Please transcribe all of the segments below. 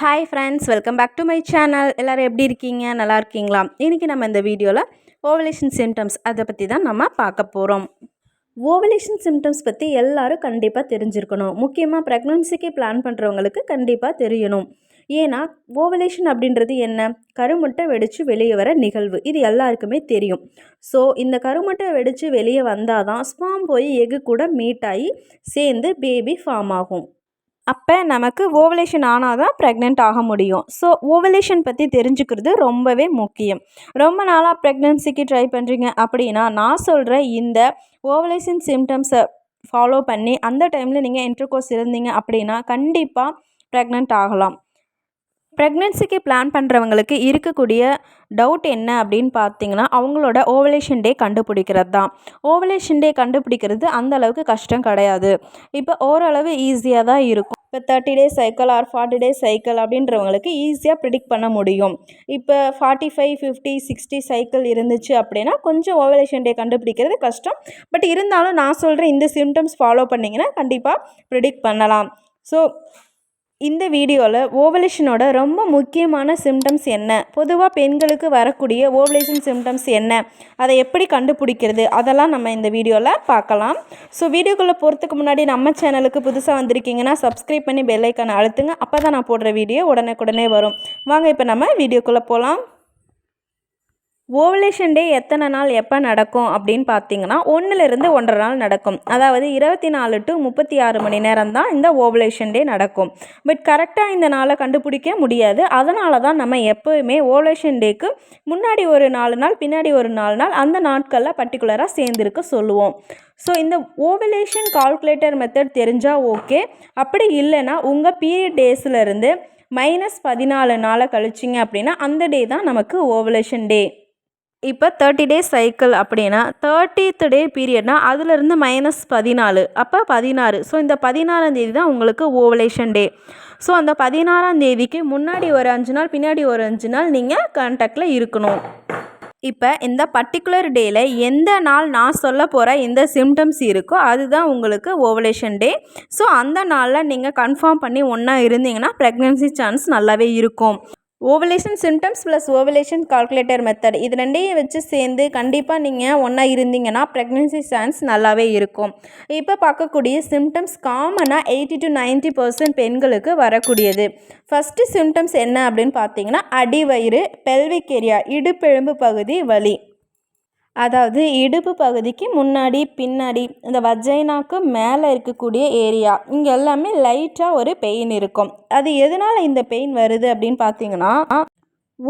Hi friends, welcome back to my channel. எல்லோரும் எப்படி இருக்கீங்க? நல்லா இருக்கீங்களா? இன்றைக்கி நம்ம இந்த வீடியோவில் ஓவலேஷன் சிம்டம்ஸ் அதை பற்றி தான் நம்ம பார்க்க போகிறோம். ஓவலேஷன் சிம்டம்ஸ் பற்றி எல்லாரும் கண்டிப்பாக தெரிஞ்சிருக்கணும். முக்கியமாக ப்ரெக்னன்சிக்கு பிளான் பண்ணுறவங்களுக்கு கண்டிப்பாக தெரியணும். ஏன்னா ஓவலேஷன் அப்படின்றது என்ன? கருமுட்டை வெடித்து வெளியே வர நிகழ்வு. இது எல்லாருக்குமே தெரியும். ஸோ இந்த கருமுட்டை வெடித்து வெளியே வந்தால் தான் ஸ்பாம் போய் எக்கு கூட மீட் ஆகி சேர்ந்து பேபி ஃபார்ம் ஆகும். அப்போ நமக்கு ஓவலேஷன் ஆனால் தான் ப்ரெக்னென்ட் ஆக முடியும். ஸோ ஓவலேஷன் பற்றி தெரிஞ்சுக்கிறது ரொம்பவே முக்கியம். ரொம்ப நாளாக ப்ரெக்னென்சிக்கு ட்ரை பண்ணுறீங்க அப்படின்னா நான் சொல்கிற இந்த ஓவலேஷன் சிம்டம்ஸை ஃபாலோ பண்ணி அந்த டைமில் நீங்கள் இன்டர்கோர்ஸ் இருந்தீங்க அப்படின்னா கண்டிப்பாக ப்ரெக்னென்ட் ஆகலாம். ப்ரெக்னென்சிக்கு பிளான் பண்ணுறவங்களுக்கு இருக்கக்கூடிய டவுட் என்ன அப்படின்னு பார்த்தீங்கன்னா அவங்களோட ஓவலேஷன் டே கண்டுபிடிக்கிறது தான். ஓவலேஷன் டே கண்டுபிடிக்கிறது அந்தளவுக்கு கஷ்டம் கிடையாது. இப்போ ஓரளவு ஈஸியாக தான் இருக்கும். இப்போ 30 days cycle or 40 days cycle அப்படின்றவங்களுக்கு ஈஸியாக ப்ரிடிக்ட் பண்ண முடியும். இப்போ 45, 50, 60 சைக்கிள் இருந்துச்சு அப்படின்னா கொஞ்சம் ஓவலேஷன் டே கண்டுபிடிக்கிறது கஷ்டம். பட் இருந்தாலும் நான் சொல்கிற இந்த சிம்டம்ஸ் ஃபாலோ பண்ணிங்கன்னா கண்டிப்பாக ப்ரிடிக்ட் பண்ணலாம். ஸோ இந்த வீடியோவில் ஓவலேஷனோட ரொம்ப முக்கியமான சிம்டம்ஸ் என்ன, பொதுவாக பெண்களுக்கு வரக்கூடிய ஓவலேஷன் சிம்டம்ஸ் என்ன, அதை எப்படி கண்டுபிடிக்கிறது, அதெல்லாம் நம்ம இந்த வீடியோவில் பார்க்கலாம். ஸோ வீடியோக்குள்ளே போகிறதுக்கு முன்னாடி நம்ம சேனலுக்கு புதுசாக வந்திருக்கீங்கன்னா சப்ஸ்கிரைப் பண்ணி பெல் ஐக்கானை அழுத்துங்க. அப்போ தான் நான் போடுற வீடியோ உடனே வரும். வாங்க இப்போ நம்ம வீடியோக்குள்ளே போகலாம். ஓவலேஷன் டே எத்தனை நாள் எப்போ நடக்கும் அப்படின்னு பார்த்தீங்கன்னா 1லேருந்து 1.5 நாள் நடக்கும். அதாவது 24 to 36 மணி நேரம் தான் இந்த ஓவலேஷன் டே நடக்கும். பட் கரெக்டாக இந்த நாளை கண்டுபிடிக்க முடியாது. அதனால தான் நம்ம எப்போவுமே ஓவலேஷன் டேக்கு முன்னாடி ஒரு 4 நாள் பின்னாடி ஒரு 4 நாள் அந்த நாட்களில் பர்டிகுலராக சேர்ந்துருக்க சொல்லுவோம். ஸோ இந்த ஓவலேஷன் கால்குலேட்டர் மெத்தட் தெரிஞ்சால் ஓகே. அப்படி இல்லைன்னா உங்கள் பீரியட் டேஸ்லேருந்து -14 நாளை கழிச்சிங்க அப்படின்னா அந்த டே தான் நமக்கு ஓவலேஷன் டே. இப்போ 30 டேஸ் சைக்கிள் அப்படின்னா 30th டே பீரியட்னா அதுலேருந்து -14 அப்போ 16. ஸோ இந்த 16ஆம் தேதி தான் உங்களுக்கு ஓவலேஷன் டே. ஸோ அந்த 16ஆம் தேதிக்கு முன்னாடி ஒரு 5 நாள் பின்னாடி ஒரு 5 நாள் நீங்கள் கான்டாக்டில் இருக்கணும். இப்போ இந்த பர்டிகுலர் டேயில் எந்த நாள் நான் சொல்ல போகிற இந்த சிம்டம்ஸ் இருக்கோ அதுதான் உங்களுக்கு ஓவலேஷன் டே. ஸோ அந்த நாளில் நீங்கள் கன்ஃபார்ம் பண்ணி ஒன்றா இருந்தீங்கன்னா ப்ரெக்னென்சி சான்ஸ் நல்லாவே இருக்கும். Ovulation symptoms plus ovulation calculator method இது ரெண்டையும் வச்சு சேர்ந்து கண்டிப்பாக நீங்கள் ஒன்றா இருந்தீங்கன்னா ப்ரெக்னென்சி சான்ஸ் நல்லாவே இருக்கும். இப்போ பார்க்கக்கூடிய சிம்டம்ஸ் காமனாக 80 to 90% பெண்களுக்கு வரக்கூடியது. ஃபஸ்ட்டு சிம்டம்ஸ் என்ன அப்படின்னு பார்த்தீங்கன்னா அடிவயிறு, பெல்விக் ஏரியா, இடுப்பெலும்பு பகுதி வலி. அதாவது இடுப்பு பகுதிக்கு முன்னாடி பின்னாடி இந்த வஜைனாக்கு மேலே இருக்கக்கூடிய ஏரியா இங்கே எல்லாமே லைட்டாக ஒரு பெயின் இருக்கும். அது எதனால் இந்த பெயின் வருது அப்படின்னு பார்த்தீங்கன்னா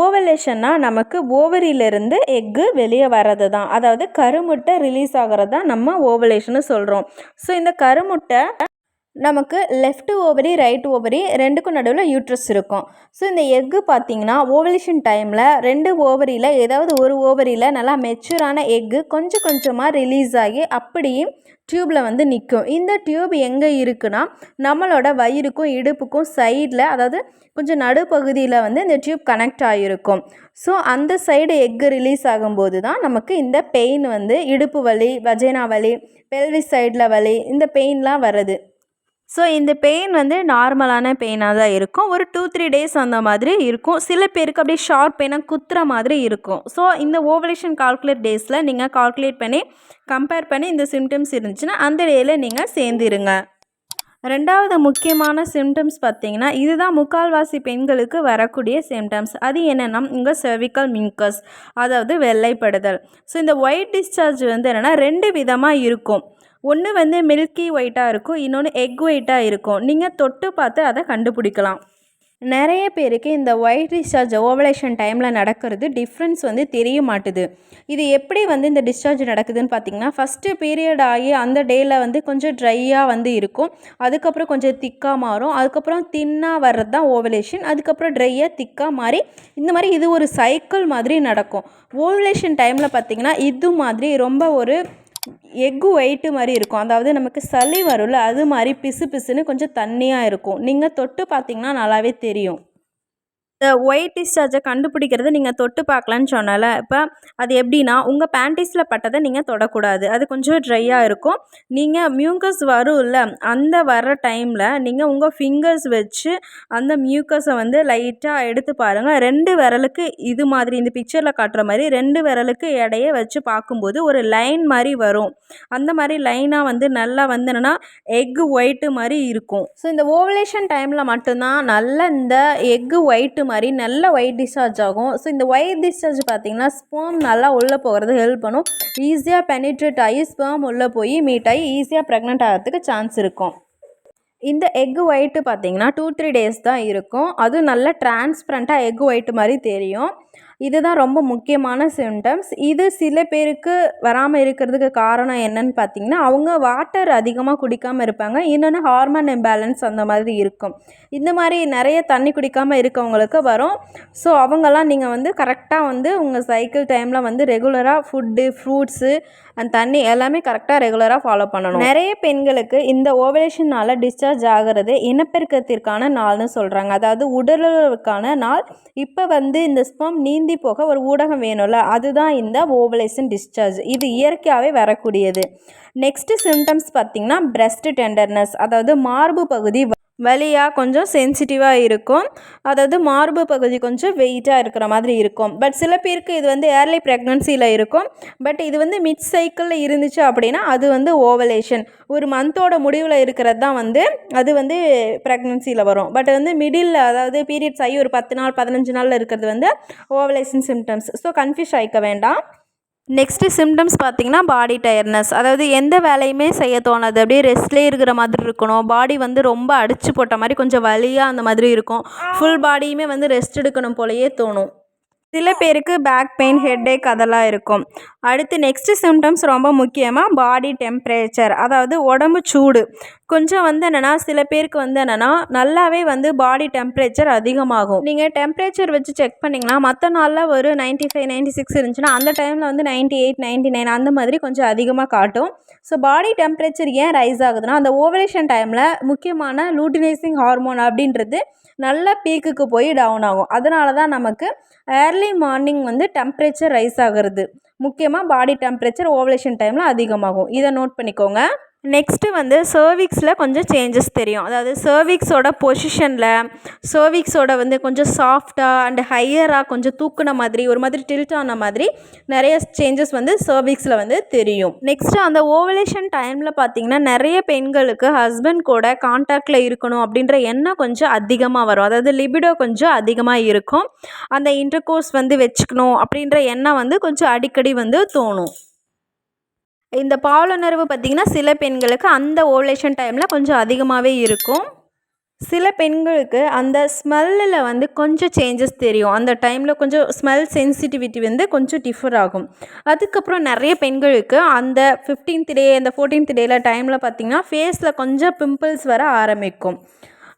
ஓவலேஷன்னா நமக்கு ஓவரியிலிருந்து எக்கு வெளியே வர்றது தான். அதாவது கருமுட்டை ரிலீஸ் ஆகிறது தான் நம்ம ஓவலேஷன்னு சொல்கிறோம். ஸோ இந்த கருமுட்டை நமக்கு லெஃப்ட் ஓவரி ரைட் ஓவரி ரெண்டுக்கும் நடுவில் யூட்ரஸ் இருக்கும். ஸோ இந்த எக்கு பார்த்திங்கன்னா ஓவலேஷன் டைமில் 2 ஓவரியில் ஏதாவது ஒரு ஓவரியில் நல்லா மெச்சூரான எக்கு கொஞ்சம் கொஞ்சமாக ரிலீஸ் ஆகி அப்படியே டியூப்பில் வந்து நிற்கும். இந்த டியூப் எங்கே இருக்குன்னா நம்மளோட வயிறுக்கும் இடுப்புக்கும் சைடில், அதாவது கொஞ்சம் நடுப்பகுதியில் வந்து இந்த டியூப் கனெக்ட் ஆகிருக்கும். ஸோ அந்த சைடு எக்கு ரிலீஸ் ஆகும்போது தான் நமக்கு இந்த பெயின் வந்து இடுப்பு வலி, வஜைனா வலி, பெல்விஸ் சைடில் வலி, இந்த பெயின்லாம் வருது. ஸோ இந்த பெயின் வந்து நார்மலான பெயினாக தான் இருக்கும். ஒரு 2-3 டேஸ் அந்த மாதிரி இருக்கும். சில பேருக்கு அப்படியே ஷார்ப் பெயினாக குத்துற மாதிரி இருக்கும். ஸோ இந்த ஓவலேஷன் கால்குலேட் டேஸில் நீங்கள் கால்குலேட் பண்ணி கம்பேர் பண்ணி இந்த சிம்டம்ஸ் இருந்துச்சுன்னா அந்த டேயில் நீங்கள் சேர்ந்துருங்க. ரெண்டாவது முக்கியமான சிம்டம்ஸ் பார்த்திங்கன்னா இதுதான் முக்கால்வாசி பெண்களுக்கு வரக்கூடிய சிம்டம்ஸ். அது என்னென்னா உங்கள் செர்விக்கல் மியூக்கஸ், அதாவது வெள்ளைப்படுதல். ஸோ இந்த ஒயிட் டிஸ்சார்ஜ் வந்து என்னென்னா 2 விதமாக இருக்கும். ஒன்று வந்து மில்கி ஒயிட்டாக இருக்கும், இன்னொன்று எக் ஒயிட்டாக இருக்கும். நீங்கள் தொட்டு பார்த்து அதை கண்டுபிடிக்கலாம். நிறைய பேருக்கு இந்த ஒயிட் டிஸ்சார்ஜ் ஓவலேஷன் டைமில் நடக்கிறது டிஃப்ரென்ஸ் வந்து தெரிய மாட்டுது. இது எப்படி வந்து இந்த டிஸ்சார்ஜ் நடக்குதுன்னு பார்த்தீங்கன்னா ஃபஸ்ட்டு பீரியட் ஆகி அந்த டேயில் வந்து கொஞ்சம் ட்ரையாக வந்து இருக்கும். அதுக்கப்புறம் கொஞ்சம் திக்காக மாறும். அதுக்கப்புறம் தின்னாக வர்றது தான் ஓவலேஷன். அதுக்கப்புறம் ட்ரையாக திக்காக மாறி இந்த மாதிரி இது ஒரு சைக்கிள் மாதிரி நடக்கும். ஓவலேஷன் டைமில் பார்த்திங்கன்னா இது மாதிரி ரொம்ப ஒரு எக்கு ஒயிட்டு மாதிரி இருக்கும். அதாவது நமக்கு சளி வரும்ல அது மாதிரி பிசு பிசுன்னு கொஞ்சம் தண்ணியாக இருக்கும். நீங்கள் தொட்டு பார்த்தீங்கன்னா நல்லாவே தெரியும். இந்த ஒயிட் டிஸ்சார்ஜை கண்டுபிடிக்கிறது நீங்கள் தொட்டு பார்க்கலான்னு சொன்னால, இப்போ அது எப்படின்னா உங்கள் பேண்டீஸில் பட்டதை நீங்கள் தொடக்கூடாது. அது கொஞ்சம் ட்ரையாக இருக்கும். நீங்கள் மியூக்கஸ் வரும்ல, அந்த வர்ற டைமில் நீங்கள் உங்கள் ஃபிங்கர்ஸ் வச்சு அந்த மியூக்கஸை வந்து லைட்டாக எடுத்து பாருங்கள். 2 விரலுக்கு இது மாதிரி இந்த பிக்சரில் காட்டுற மாதிரி 2 விரலுக்கு இடையே வச்சு பார்க்கும்போது ஒரு லைன் மாதிரி வரும். அந்த மாதிரி லைனாக வந்து நல்லா வந்து என்னென்னா எக்கு ஒயிட்டு மாதிரி இருக்கும். ஸோ இந்த ஓவலேஷன் டைமில் மட்டும்தான் நல்ல இந்த எக்கு ஒயிட்டு மாதிரி நல்ல ஒயிட் டிஸ்சார்ஜ் ஆகும். ஸோ இந்த ஒயிட் டிஸ்சார்ஜ் பார்த்திங்கன்னா ஸ்பெர்ம் நல்லா உள்ளே போகிறது ஹெல்ப் பண்ணும். ஈஸியாக பெனிட்ரேட் ஆகி ஸ்பெர்ம் உள்ளே போய் மீட் ஆகி ஈஸியாக ப்ரெக்னென்ட் ஆகிறதுக்கு சான்ஸ் இருக்கும். இந்த எக்கு ஒயிட்டு பார்த்திங்கன்னா 2-3 டேஸ் தான் இருக்கும். அதுவும் நல்ல டிரான்ஸ்பரண்ட்டாக எக்கு ஒயிட்டு மாதிரி தெரியும். இதுதான் ரொம்ப முக்கியமான சிம்டம்ஸ். இது சில பேருக்கு வராமல் இருக்கிறதுக்கு காரணம் என்னன்னு பார்த்திங்கன்னா அவங்க வாட்டர் அதிகமாக குடிக்காமல் இருப்பாங்க. இன்னொன்று ஹார்மோன் இம்பேலன்ஸ் அந்த மாதிரி இருக்கும். இந்த மாதிரி நிறைய தண்ணி குடிக்காமல் இருக்கவங்களுக்கு வரும். ஸோ அவங்கெல்லாம் நீங்கள் வந்து கரெக்டாக வந்து உங்கள் சைக்கிள் டைமில் வந்து ரெகுலராக ஃபுட்டு, ஃப்ரூட்ஸு அண்ட் தண்ணி எல்லாமே கரெக்டாக ரெகுலராக ஃபாலோ பண்ணணும். நிறைய பெண்களுக்கு இந்த ஓவலேஷனால் டிஸ்சார்ஜ் ஆகிறது இனப்பெருக்கத்திற்கான நாள்னு சொல்கிறாங்க. அதாவது உடலுக்கான நாள். இப்போ வந்து இந்த ஸ்பெர்ம் நீந்தி போக ஒரு ஊடகம் வேணும்ல, அதுதான் இந்த ஓவலேஷன் டிஸ்சார்ஜ். இது இயற்கையாகவே வரக்கூடியது. நெக்ஸ்ட்டு சிம்டம்ஸ் பார்த்திங்கன்னா பிரெஸ்ட் டெண்டர்னஸ், அதாவது மார்பு பகுதி வலியாக கொஞ்சம் சென்சிட்டிவாக இருக்கும். அதாவது மார்பு பகுதி கொஞ்சம் வெயிட்டாக இருக்கிற மாதிரி இருக்கும். பட் சில பேருக்கு இது வந்து ஏர்லி ப்ரெக்னன்சியில் இருக்கும். பட் இது வந்து மிட் சைக்கிளில் இருந்துச்சு அப்படின்னா அது வந்து ஓவலேஷன். ஒரு மந்தோட முடிவில் இருக்கிறது தான் வந்து அது வந்து ப்ரெக்னன்சியில் வரும். பட் வந்து மிடில், அதாவது பீரியட்ஸ் ஆகி ஒரு 10 நாள் 15 நாளில் இருக்கிறது வந்து ஓவலேஷன் சிம்டம்ஸ். ஸோ கன்ஃபியூஸ் ஆகிக்க வேண்டாம். நெக்ஸ்ட்டு சிம்டம்ஸ் பார்த்திங்கன்னா பாடி டயர்ட்னஸ், அதாவது எந்த வேலையுமே செய்ய தோணாது. அப்படியே ரெஸ்ட்லேயே இருக்கிற மாதிரி இருக்கணும். பாடி வந்து ரொம்ப அடிச்சு போட்ட மாதிரி கொஞ்சம் வலியாக அந்த மாதிரி இருக்கும். ஃபுல் பாடியுமே வந்து ரெஸ்ட் எடுக்கணும் போலயே தோணும். சில பேருக்கு பேக் பெயின், ஹெட்டேக் அதெல்லாம் இருக்கும். அடுத்து நெக்ஸ்ட்டு சிம்டம்ஸ் ரொம்ப முக்கியமாக பாடி டெம்பரேச்சர், அதாவது உடம்பு சூடு கொஞ்சம் வந்து என்னென்னா சில பேருக்கு வந்து என்னென்னா நல்லாவே வந்து பாடி டெம்பரேச்சர் அதிகமாகும். நீங்கள் டெம்பரேச்சர் வச்சு செக் பண்ணிங்கன்னா மற்ற நாளில் ஒரு 95, 96 இருந்துச்சுன்னா அந்த டைமில் வந்து 98, 99 அந்த மாதிரி கொஞ்சம் அதிகமாக காட்டும். ஸோ பாடி டெம்பரேச்சர் ஏன் ரைஸ் ஆகுதுன்னா அந்த ஓவலேஷன் டைமில் முக்கியமான லூட்டினைசிங் ஹார்மோன் அப்படின்றது நல்ல பீக்குக்கு போய் டவுன் ஆகும். அதனால தான் நமக்கு ஏர்லி மார்னிங் வந்து டெம்பரேச்சர் ரைஸ் ஆகிறது. முக்கியமாக பாடி டெம்பரேச்சர் ஓவலேஷன் டைமில் அதிகமாகும். இதை நோட் பண்ணிக்கோங்க. நெக்ஸ்ட்டு வந்து சர்விக்ஸில் கொஞ்சம் சேஞ்சஸ் தெரியும். அதாவது சர்விக்ஸோட பொசிஷனில் சர்விக்ஸோட வந்து கொஞ்சம் சாஃப்டாக அண்ட் ஹையராக கொஞ்சம் தூக்குன மாதிரி ஒரு மாதிரி டில்ட் ஆன மாதிரி நிறைய சேஞ்சஸ் வந்து சர்விக்ஸில் வந்து தெரியும். நெக்ஸ்ட்டு அந்த ஓவலேஷன் டைமில் பார்த்திங்கன்னா நிறைய பெண்களுக்கு ஹஸ்பண்ட் கூட கான்டாக்டில் இருக்கணும் அப்படின்ற எண்ணம் கொஞ்சம் அதிகமாக வரும். அதாவது லிபிடோ கொஞ்சம் அதிகமாக இருக்கும். அந்த இன்டர்கோர்ஸ் வந்து வச்சுக்கணும் அப்படின்ற எண்ணம் வந்து கொஞ்சம் அடிக்கடி வந்து தோணும். இந்த பாலுணர்வு பார்த்திங்கன்னா சில பெண்களுக்கு அந்த ஓவலேஷன் டைமில் கொஞ்சம் அதிகமாகவே இருக்கும். சில பெண்களுக்கு அந்த ஸ்மெல்லில் வந்து கொஞ்சம் சேஞ்சஸ் தெரியும். அந்த டைமில் கொஞ்சம் ஸ்மெல் சென்சிட்டிவிட்டி வந்து கொஞ்சம் டிஃபர் ஆகும். அதுக்கப்புறம் நிறைய பெண்களுக்கு அந்த 15th டே அந்த 14th டேயில் டைமில் பார்த்திங்கன்னா ஃபேஸில் கொஞ்சம் பிம்பிள்ஸ் வர ஆரம்பிக்கும்.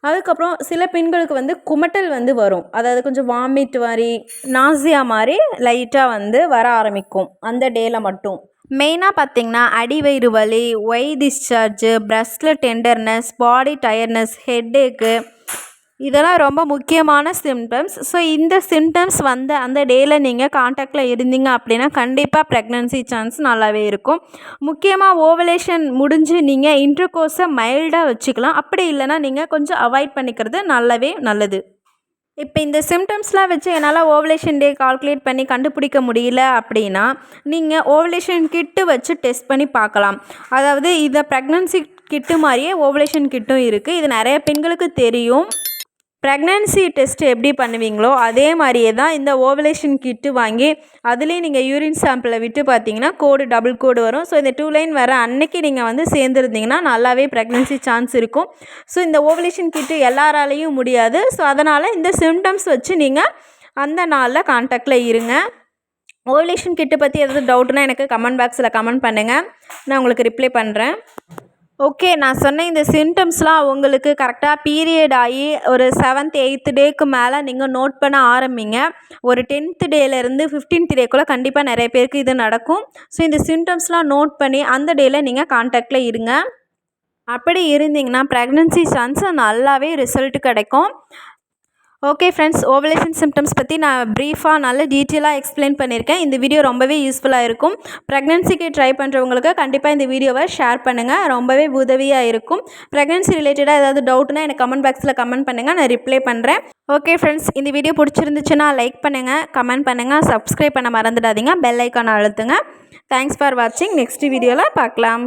அதுக்கப்புறம் சில பெண்களுக்கு வந்து குமட்டல் வந்து வரும். அதாவது கொஞ்சம் வாமிட் மாதிரி நாசியா மாதிரி லைட்டாக வந்து வர ஆரம்பிக்கும் அந்த டேயில் மட்டும். மெயினாக பார்த்திங்கன்னா அடிவயிறு வலி, ஒய் டிஸ்சார்ஜு, பிரஸ்ட்டில் டெண்டர்னஸ், பாடி டயர்ட்னஸ், ஹெட்டேக்கு இதெல்லாம் ரொம்ப முக்கியமான சிம்டம்ஸ். ஸோ இந்த சிம்டம்ஸ் வந்து அந்த டேயில் நீங்கள் கான்டாக்டில் இருந்தீங்க அப்படின்னா கண்டிப்பாக ப்ரெக்னன்சி சான்ஸ் நல்லாவே இருக்கும். முக்கியமாக ஓவலேஷன் முடிஞ்சு நீங்கள் இன்டர்கோர்ஸை மைல்டாக வச்சுக்கலாம். அப்படி இல்லைனா நீங்கள் கொஞ்சம் அவாய்ட் பண்ணிக்கிறது நல்லாவே நல்லது. இப்போ இந்த சிம்டம்ஸ்லாம் வச்சு என்னால் ஓவலேஷன் டே கால்குலேட் பண்ணி கண்டுபிடிக்க முடியல அப்படின்னா நீங்கள் ஓவலேஷன் கிட்டு வச்சு டெஸ்ட் பண்ணி பார்க்கலாம். அதாவது இதை ப்ரெக்னன்சி கிட்டு மாதிரியே ஓவலேஷன் கிட்டும் இருக்குது. இது நிறைய பெண்களுக்கு தெரியும். ப்ரெக்னன்சி டெஸ்ட் எப்படி பண்ணுவீங்களோ அதே மாதிரியே தான் இந்த ஓவலேஷன் கிட்டு வாங்கி அதுலேயும் நீங்கள் யூரின் சாம்பிளை விட்டு பார்த்தீங்கன்னா டபுள் கோடு வரும். ஸோ இந்த 2 லைன் வர அன்னைக்கு நீங்கள் வந்து சேர்ந்துருந்தீங்கன்னா நல்லாவே ப்ரெக்னன்சி சான்ஸ் இருக்கும். ஸோ இந்த ஓவலேஷன் கிட்டு எல்லாராலையும் முடியாது. ஸோ அதனால் இந்த சிம்டம்ஸ் வச்சு நீங்கள் அந்த நாளில் கான்டாக்டில் இருங்க. ஓவலேஷன் கிட்டு பற்றி எதாவது டவுட்னா எனக்கு கமெண்ட் பாக்ஸில் கமெண்ட் பண்ணுங்கள், நான் உங்களுக்கு ரிப்ளை பண்ணுறேன். ஓகே, நான் சொன்ன இந்த சிம்டம்ஸ்லாம் உங்களுக்கு கரெக்டாக பீரியட் ஆகி ஒரு 7th 8th டேக்கு மேலே நீங்கள் நோட் பண்ண ஆரம்பிங்க. ஒரு 10th டேலேருந்து 15th டேக்குள்ளே கண்டிப்பாக நிறைய பேருக்கு இது நடக்கும். ஸோ இந்த சிம்டம்ஸ்லாம் நோட் பண்ணி அந்த டேயில் நீங்கள் கான்டாக்டில் இருங்க. அப்படி இருந்தீங்கன்னா ப்ரெக்னன்சி சான்ஸ் நல்லாவே ரிசல்ட் கிடைக்கும். ஓகே ஃப்ரெண்ட்ஸ், ஓவலேஷன் சிம்டம்ஸ் பற்றி நான் ப்ரீஃபாக நல்ல டீட்டெயிலாக எக்ஸ்பிளைன் பண்ணியிருக்கேன். இந்த வீடியோ ரொம்பவே யூஸ்ஃபுல்லாக இருக்கும். ப்ரெக்னென்சிக்கு ட்ரை பண்ணுறவங்களுக்கு கண்டிப்பாக இந்த வீடியோவை ஷேர் பண்ணுங்கள், ரொம்பவே உதவியாக இருக்கும். ப்ரெக்னென்சி ரிலேட்டடாக ஏதாவது டவுட்னா எனக்கு கமெண்ட் பாக்ஸில் கமெண்ட் பண்ணுங்கள், நான் ரிப்ளை பண்ணுறேன். ஓகே ஃப்ரெண்ட்ஸ், இந்த வீடியோ பிடிச்சிருந்துச்சுன்னா லைக் பண்ணுங்கள், கமெண்ட் பண்ணுங்கள், சப்ஸ்கிரைப் பண்ண மறந்துடாதீங்க, பெல் ஐக்கானை அழுத்துங்க. தேங்க்ஸ் ஃபார் வாட்சிங். நெக்ஸ்ட் வீடியோவில் பார்க்கலாம்.